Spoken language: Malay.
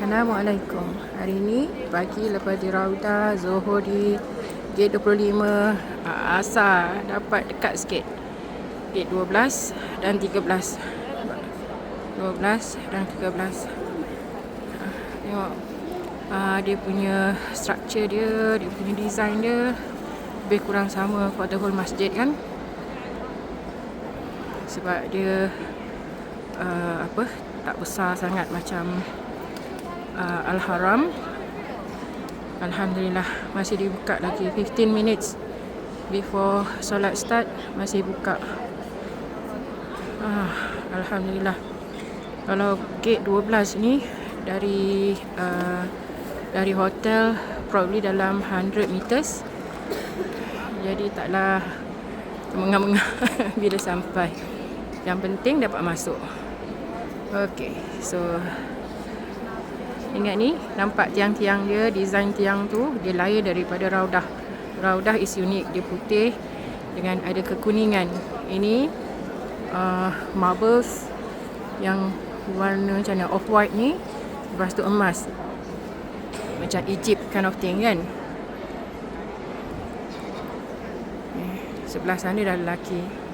Assalamualaikum. Hari ni pagi lepas di Raudah, Zohor di gate 25, Asar dapat dekat sikit. Gate 12 dan 13. 12 dan 13. Tengok dia punya structure dia punya design dia lebih kurang sama for the whole masjid kan. Sebab dia tak besar sangat macam Al-Haram. Alhamdulillah masih dibuka lagi 15 minutes before solat start, masih buka. Alhamdulillah. Kalau gate 12 ni dari hotel probably dalam 100 meters. Jadi taklah mengah-mengah bila sampai. Yang penting dapat masuk. Okay, so ingat ni, nampak tiang-tiang dia, design tiang tu dia lain daripada Raudah. Raudah is unik, dia putih dengan ada kekuningan. Ini marbles yang warna macam mana, off white ni, lepas tu emas, macam Egypt kind of thing kan. Sebelah sana dah lelaki.